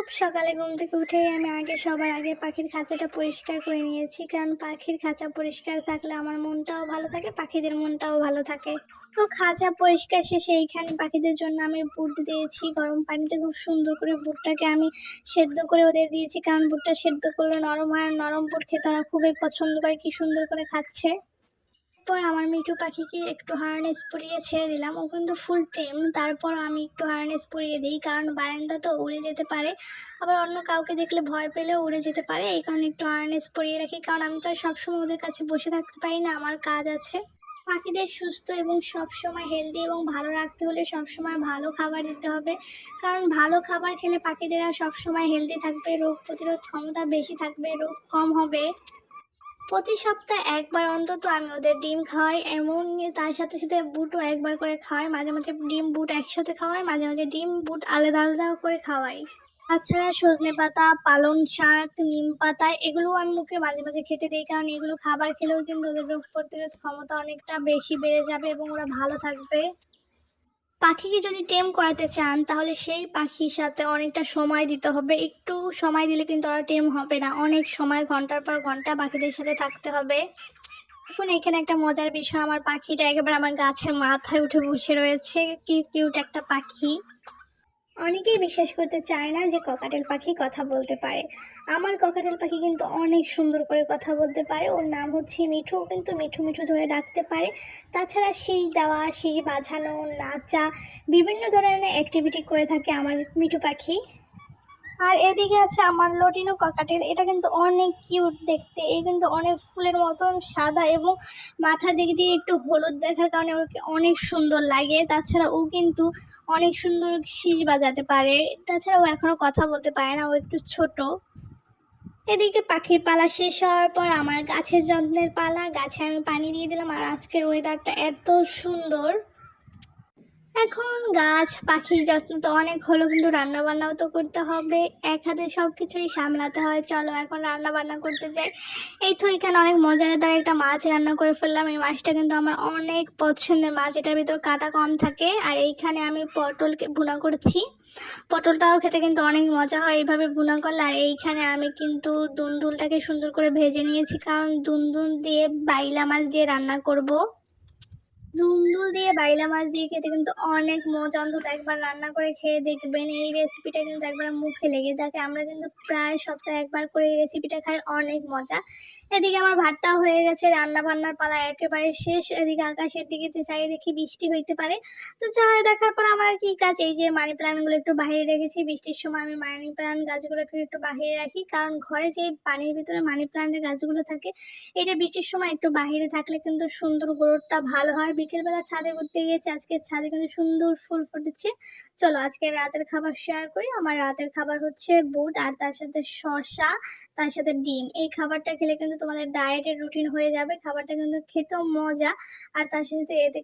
খুব সকালে ঘুম থেকে উঠেই আমি সবার আগে পাখির খাঁচাটা পরিষ্কার করে নিয়েছি। কারণ পাখির খাঁচা পরিষ্কার থাকলে আমার মনটাও ভালো থাকে, পাখিদের মনটাও ভালো থাকে। তো খাঁচা পরিষ্কার শেষে এইখানে পাখিদের জন্য আমি বুট দিয়েছি গরম পানিতে, খুব সুন্দর করে বুটটাকে আমি সেদ্ধ করে ওদের দিয়েছি। কারণ বুটটা সেদ্ধ করলে নরম হয়, আর নরম বুট খেতে ওরা খুবই পছন্দ করে, কি সুন্দর করে খাচ্ছে। পর আমার মিঠু পাখিকে একটু হারনেস পরিয়ে ছেড়ে দিলাম। ও কিন্তু ফুল টেম, তারপর আমি একটু হারনেস পরিয়ে দিই, কারণ বারান্দা তো উড়ে যেতে পারে, আবার অন্য কাউকে দেখলে ভয় পেলেও উড়ে যেতে পারে। এই কারণে একটু হারনেস পরিয়ে রাখি, কারণ আমি তো আর সবসময় ওদের কাছে বসে থাকতে পারি না, আমার কাজ আছে। পাখিদের সুস্থ এবং সবসময় হেলদি এবং ভালো রাখতে হলে সবসময় ভালো খাবার দিতে হবে। কারণ ভালো খাবার খেলে পাখিদেরা সবসময় হেলদি থাকবে, রোগ প্রতিরোধ ক্ষমতা বেশি থাকবে, রোগ কম হবে। প্রতি সপ্তাহে একবার অন্তত আমি ওদের ডিম খাওয়াই, এমন তার সাথে সাথে বুটও একবার করে খাওয়াই। মাঝে মাঝে ডিম বুট একসাথে খাওয়াই, মাঝে মাঝে ডিম বুট আলাদা আলাদা করে খাওয়াই। তাছাড়া সজনে পাতা, পালং শাক, নিম পাতা এগুলোও আমি মুখে মাঝে মাঝে খেতে দিই, কারণ এগুলো খাবার খেলেও কিন্তু ওদের রোগ প্রতিরোধ ক্ষমতা অনেকটা বেশি বেড়ে যাবে এবং ওরা ভালো থাকবে। পাখিকে যদি টেম করাতে চান তাহলে সেই পাখির সাথে অনেকটা সময় দিতে হবে। একটু সময় দিলে কিন্তু ওরা টেম হবে না, অনেক সময় ঘন্টার পর ঘন্টা পাখিদের সাথে থাকতে হবে। এখন এখানে একটা মজার বিষয়, আমার পাখিটা একেবারে আমার গাছের মাথায় উঠে বসে রয়েছে। কি কিউট একটা পাখি। অনেকেই বিশ্বাস করতে চায় না যে ককাটেল পাখি কথা বলতে পারে। আমার ককাটেল পাখি কিন্তু অনেক সুন্দর করে কথা বলতে পারে। ওর নাম হচ্ছে মিঠু, ও কিন্তু মিঠু মিঠু ধরে ডাকতে পারে। তাছাড়া শীষ দেওয়া, শীষ বাজানো, নাচা, বিভিন্ন ধরনের অ্যাক্টিভিটি করে থাকে আমার মিঠু পাখি। আর এদিকে আছে আমার লটিনো ককাটেল, এটা কিন্তু অনেক কিউট দেখতে। এই কিন্তু অনেক ফুলের মতন সাদা এবং মাথার দিক দিয়ে একটু হলুদ দেখার কারণে ওকে অনেক সুন্দর লাগে। তাছাড়া ও কিন্তু অনেক সুন্দর শীষ বাজাতে পারে। তাছাড়া ও এখনো কথা বলতে পারে না, ও একটু ছোট। এদিকে পাখির পালা শেষ হওয়ার পর আমার গাছের যত্নের পালা। গাছে আমি পানি দিয়ে দিলাম, আর আজকের ওয়েদারটা এত সুন্দর। এখন গাছ পাখির যত্ন তো অনেক হলো, কিন্তু রান্না বান্নাও তো করতে হবে। এক হাতে সবকিছুই সামলাতে হয়। চলো এখন রান্না বান্না করতে যাই। এই তো এখানে অনেক মজাদার একটা মাছ রান্না করে ফেললাম। এই মাছটা কিন্তু আমার অনেক পছন্দের মাছ, এটার ভিতর কাঁটা কম থাকে। আর এইখানে আমি পটলকে ভুনা করছি। পটলটাও খেতে কিন্তু অনেক মজা হয় এইভাবে ভুনা করলে। আর এইখানে আমি কিন্তু দুন্দুলটাকে সুন্দর করে ভেজে নিয়েছি, কারণ দুন্দুল দিয়ে বাইলা মাছ দিয়ে রান্না করব। দুন্দুল দিয়ে বাইলা মাছ দিয়ে খেতে কিন্তু অনেক মজা। অন্তত একবার রান্না করে খেয়ে দেখবেন, এই রেসিপিটা কিন্তু একবার মুখে লেগে থাকে। আমরা কিন্তু প্রায় সপ্তাহে একবার করে এই রেসিপিটা খাই, অনেক মজা। এদিকে আমার ভাতটাও হয়ে গেছে, রান্না বান্নার পালা একেবারে শেষ। এদিকে আকাশের দিকে চাই দেখি বৃষ্টি হইতে পারে। তো চাই দেখার পর আমার আর কি কাজ, এই যে মানি প্ল্যান্টগুলো একটু বাইরে রেখেছি। বৃষ্টির সময় আমি মানি প্ল্যান্ট গাছগুলোকে একটু বাইরে রাখি, কারণ ঘরে যে পানির ভিতরে মানি প্ল্যান্টের গাছগুলো থাকে, এটা বৃষ্টির সময় একটু বাইরে থাকলে কিন্তু সুন্দর গ্রোথটা ভালো হয়। বিকেলবেলা ছাদে ঘুরতে গিয়েছি, আজকে ছাদে কিন্তু সুন্দর ফুল ফুটেছে। চলো আজকে রাতের খাবার শেয়ার করি। আমার রাতের খাবার হচ্ছে বুট, আর তার সাথে শসা, তার সাথে ডিম। এই খাবারটা খেলে কিন্তু তোমাদের ডায়েটের রুটিন হয়ে যাবে। খাবারটা কিন্তু খেতেও মজা, আর তার সাথে এতে